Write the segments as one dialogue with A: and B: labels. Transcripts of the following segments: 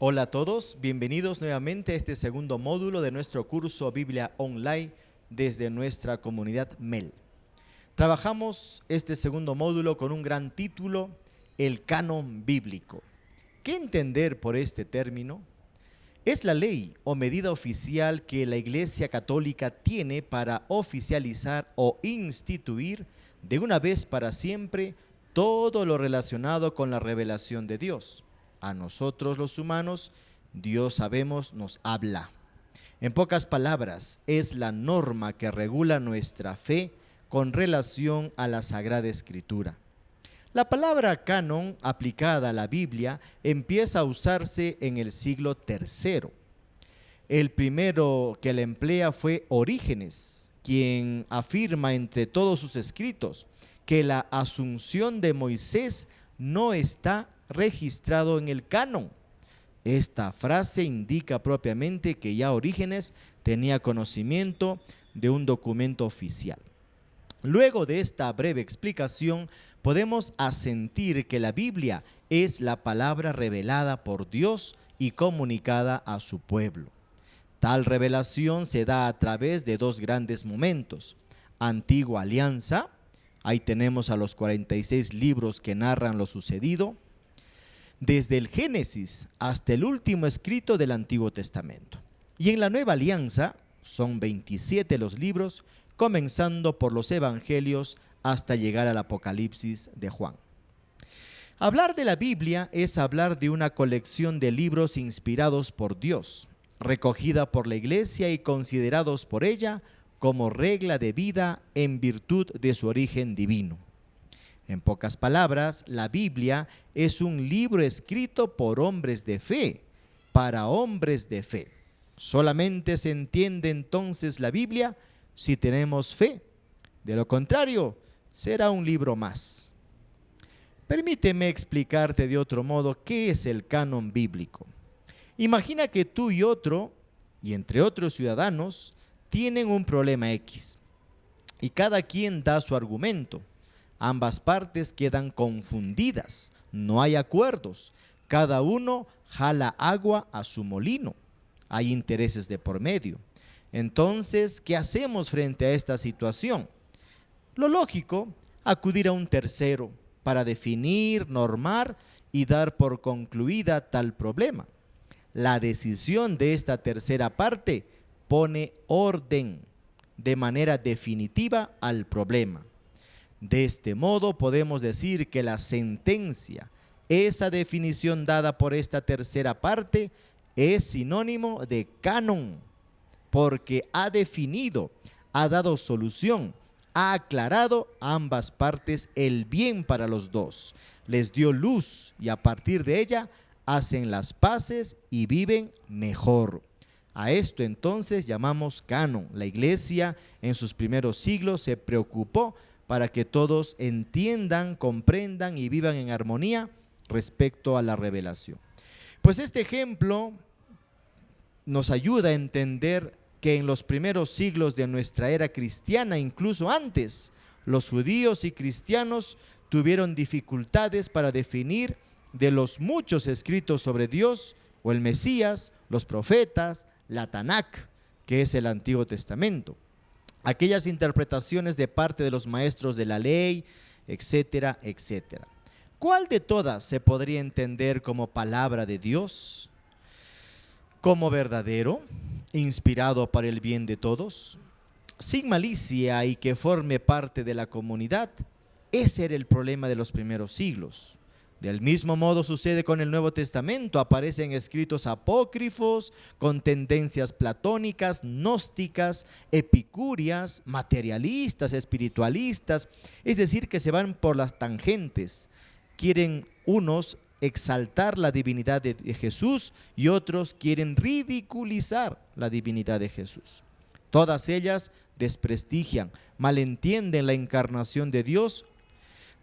A: Hola a todos, bienvenidos nuevamente a este segundo módulo de nuestro curso Biblia Online desde nuestra comunidad MEL. Trabajamos este segundo módulo con un gran título, el canon bíblico. ¿Qué entender por este término? Es la ley o medida oficial que la Iglesia Católica tiene para oficializar o instituir de una vez para siempre todo lo relacionado con la revelación de Dios. A nosotros los humanos, Dios sabemos nos habla. En pocas palabras, es la norma que regula nuestra fe con relación a la Sagrada Escritura. La palabra canon aplicada a la Biblia empieza a usarse en el siglo III. El primero que la emplea fue Orígenes, quien afirma entre todos sus escritos que la asunción de Moisés no está registrado en el canon. Esta frase indica propiamente que ya Orígenes tenía conocimiento de un documento oficial. Luego de esta breve explicación, podemos asentir que la Biblia es la palabra revelada por Dios y comunicada a su pueblo. Tal revelación se da a través de dos grandes momentos: Antigua Alianza, ahí tenemos a los 46 libros que narran lo sucedido, desde el Génesis hasta el último escrito del Antiguo Testamento. Y en la Nueva Alianza son 27 los libros, comenzando por los Evangelios hasta llegar al Apocalipsis de Juan. Hablar de la Biblia es hablar de una colección de libros inspirados por Dios, recogida por la Iglesia y considerados por ella como regla de vida en virtud de su origen divino. En pocas palabras, la Biblia es un libro escrito por hombres de fe, para hombres de fe. Solamente se entiende entonces la Biblia si tenemos fe. De lo contrario, será un libro más. Permíteme explicarte de otro modo qué es el canon bíblico. Imagina que tú y otro, y entre otros ciudadanos, tienen un problema X, y cada quien da su argumento. Ambas partes quedan confundidas, no hay acuerdos, cada uno jala agua a su molino, hay intereses de por medio. Entonces, ¿qué hacemos frente a esta situación? Lo lógico, acudir a un tercero para definir, normar y dar por concluida tal problema. La decisión de esta tercera parte pone orden de manera definitiva al problema. De este modo podemos decir que la sentencia, esa definición dada por esta tercera parte, es sinónimo de canon, porque ha definido, ha dado solución, ha aclarado a ambas partes el bien para los dos, les dio luz y a partir de ella hacen las paces y viven mejor. A esto entonces llamamos canon. La Iglesia en sus primeros siglos se preocupó para que todos entiendan, comprendan y vivan en armonía respecto a la revelación. Pues este ejemplo nos ayuda a entender que en los primeros siglos de nuestra era cristiana, incluso antes, los judíos y cristianos tuvieron dificultades para definir de los muchos escritos sobre Dios o el Mesías, los profetas, la Tanakh, que es el Antiguo Testamento, aquellas interpretaciones de parte de los maestros de la ley, etcétera, etcétera. ¿Cuál de todas se podría entender como palabra de Dios? ¿Como verdadero, inspirado para el bien de todos, sin malicia y que forme parte de la comunidad? Ese era el problema de los primeros siglos. Del mismo modo sucede con el Nuevo Testamento. Aparecen escritos apócrifos con tendencias platónicas, gnósticas, epicúreas, materialistas, espiritualistas, es decir, que se van por las tangentes. Quieren unos exaltar la divinidad de Jesús y otros quieren ridiculizar la divinidad de Jesús. Todas ellas desprestigian, malentienden la encarnación de Dios.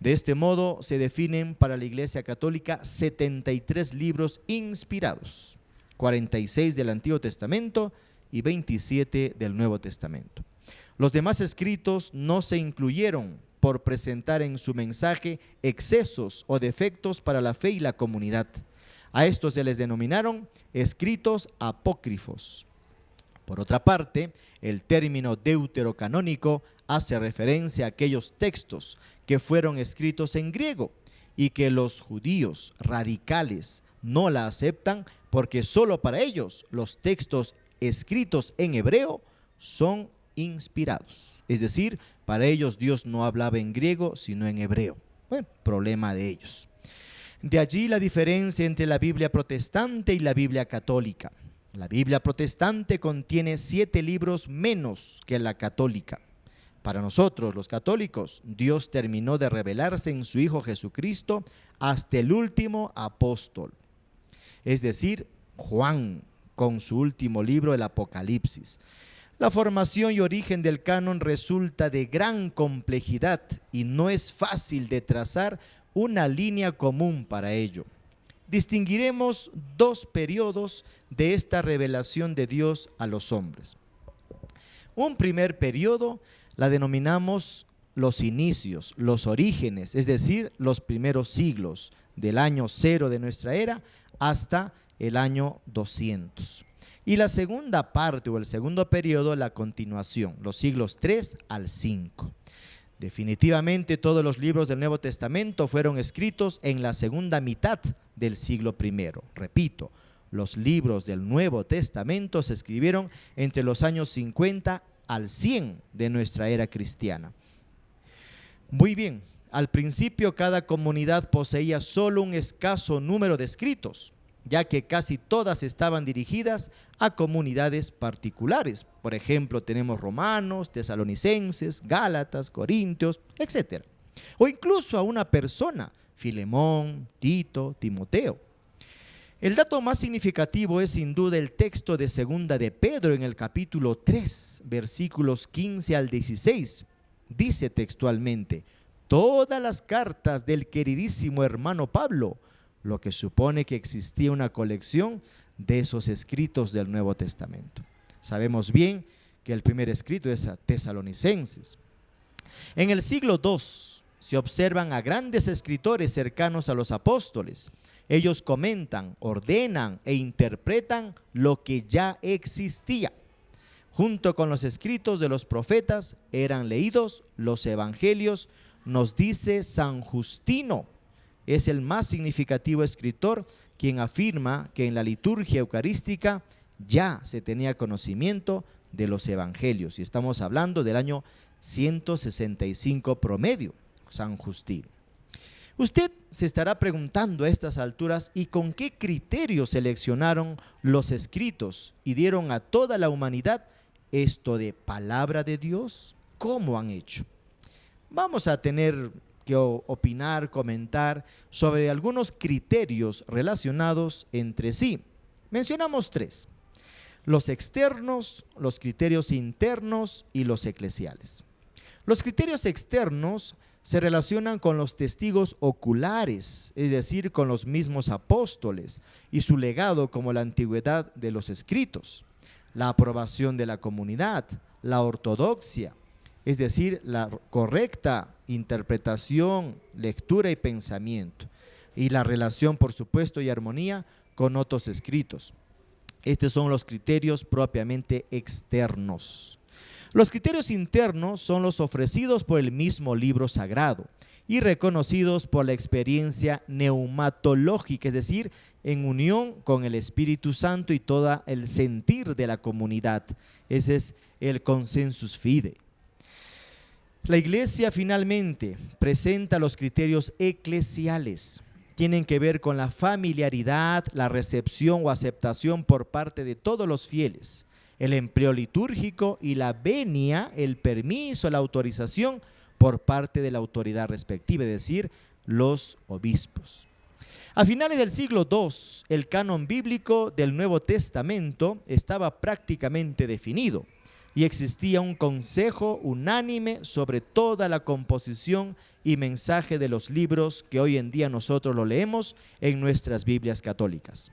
A: De este modo se definen para la Iglesia Católica 73 libros inspirados, 46 del Antiguo Testamento y 27 del Nuevo Testamento. Los demás escritos no se incluyeron por presentar en su mensaje excesos o defectos para la fe y la comunidad. A estos se les denominaron escritos apócrifos. Por otra parte, el término deuterocanónico hace referencia a aquellos textos que fueron escritos en griego y que los judíos radicales no la aceptan porque solo para ellos los textos escritos en hebreo son inspirados. Es decir, para ellos Dios no hablaba en griego sino en hebreo. Bueno, problema de ellos. De allí la diferencia entre la Biblia protestante y la Biblia católica. La Biblia protestante contiene 7 libros menos que la católica. Para nosotros, los católicos, Dios terminó de revelarse en su Hijo Jesucristo hasta el último apóstol, es decir, Juan, con su último libro, el Apocalipsis. La formación y origen del canon resulta de gran complejidad y no es fácil de trazar una línea común para ello. Distinguiremos 2 periodos de esta revelación de Dios a los hombres. Un primer periodo la denominamos los inicios, los orígenes, es decir, los primeros siglos, del año 0 de nuestra era hasta el año 200. Y la segunda parte o el segundo periodo, la continuación, los siglos 3 al 5. Definitivamente todos los libros del Nuevo Testamento fueron escritos en la segunda mitad del siglo I. Repito, los libros del Nuevo Testamento se escribieron entre los años 50 al 100 de nuestra era cristiana. Muy bien, al principio cada comunidad poseía solo un escaso número de escritos, ya que casi todas estaban dirigidas a comunidades particulares. Por ejemplo, tenemos romanos, tesalonicenses, gálatas, corintios, etc. O incluso a una persona, Filemón, Tito, Timoteo. El dato más significativo es sin duda el texto de segunda de Pedro en el capítulo 3, versículos 15 al 16. Dice textualmente: todas las cartas del queridísimo hermano Pablo, lo que supone que existía una colección de esos escritos del Nuevo Testamento. Sabemos bien que el primer escrito es a Tesalonicenses. En el siglo II se observan a grandes escritores cercanos a los apóstoles. Ellos comentan, ordenan e interpretan lo que ya existía. Junto con los escritos de los profetas eran leídos los evangelios, nos dice San Justino. Es el más significativo escritor quien afirma que en la liturgia eucarística ya se tenía conocimiento de los evangelios. Y estamos hablando del año 165 promedio, San Justino. Usted se estará preguntando a estas alturas, ¿y con qué criterio seleccionaron los escritos y dieron a toda la humanidad esto de palabra de Dios? ¿Cómo han hecho? Vamos a tener que opinar, comentar sobre algunos criterios relacionados entre sí. Mencionamos 3: los externos, los criterios internos y los eclesiales. Los criterios externos se relacionan con los testigos oculares, es decir, con los mismos apóstoles y su legado como la antigüedad de los escritos, la aprobación de la comunidad, la ortodoxia, es decir, la correcta interpretación, lectura y pensamiento, y la relación, por supuesto, y armonía con otros escritos. Estos son los criterios propiamente externos. Los criterios internos son los ofrecidos por el mismo libro sagrado y reconocidos por la experiencia neumatológica, es decir, en unión con el Espíritu Santo y todo el sentir de la comunidad. Ese es el consensus fide. La Iglesia finalmente presenta los criterios eclesiales. Tienen que ver con la familiaridad, la recepción o aceptación por parte de todos los fieles, el empleo litúrgico y la venia, el permiso, la autorización por parte de la autoridad respectiva, es decir, los obispos. A finales del siglo II, el canon bíblico del Nuevo Testamento estaba prácticamente definido y existía un consejo unánime sobre toda la composición y mensaje de los libros que hoy en día nosotros lo leemos en nuestras Biblias católicas.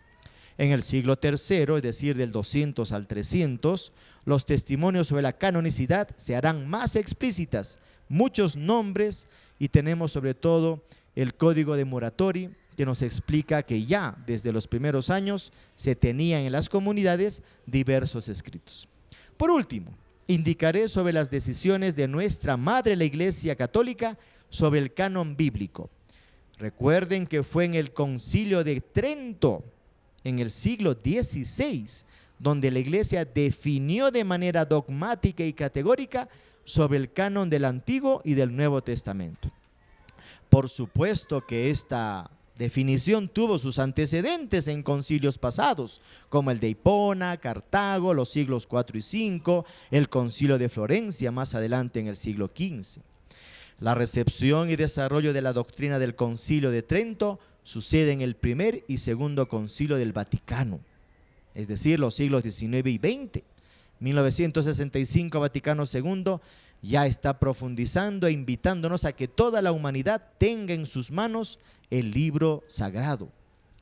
A: En el siglo III, es decir, del 200 al 300, los testimonios sobre la canonicidad se harán más explícitas, muchos nombres, y tenemos sobre todo el Código de Muratori, que nos explica que ya desde los primeros años se tenían en las comunidades diversos escritos. Por último, indicaré sobre las decisiones de nuestra Madre la Iglesia Católica sobre el canon bíblico. Recuerden que fue en el Concilio de Trento, en el siglo XVI, donde la Iglesia definió de manera dogmática y categórica sobre el canon del Antiguo y del Nuevo Testamento. Por supuesto que esta definición tuvo sus antecedentes en concilios pasados, como el de Hipona, Cartago, los siglos IV y V, el concilio de Florencia más adelante en el siglo XV. La recepción y desarrollo de la doctrina del Concilio de Trento sucede en el primer y segundo concilio del Vaticano, es decir, los siglos XIX y XX. 1965 Vaticano II ya está profundizando e invitándonos a que toda la humanidad tenga en sus manos el libro sagrado.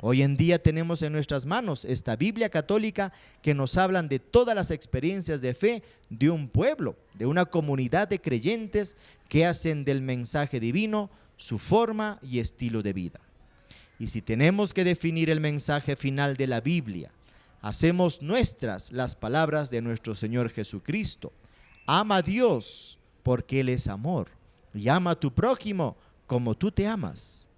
A: Hoy en día tenemos en nuestras manos esta Biblia católica que nos hablan de todas las experiencias de fe de un pueblo, de una comunidad de creyentes que hacen del mensaje divino su forma y estilo de vida. Y si tenemos que definir el mensaje final de la Biblia, hacemos nuestras las palabras de nuestro Señor Jesucristo. Ama a Dios porque Él es amor y ama a tu prójimo como tú te amas.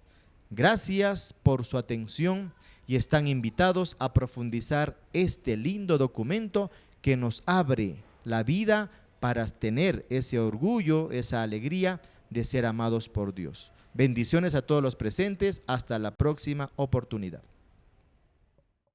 A: Gracias por su atención y están invitados a profundizar este lindo documento que nos abre la vida para tener ese orgullo, esa alegría de ser amados por Dios. Bendiciones a todos los presentes. Hasta la próxima oportunidad.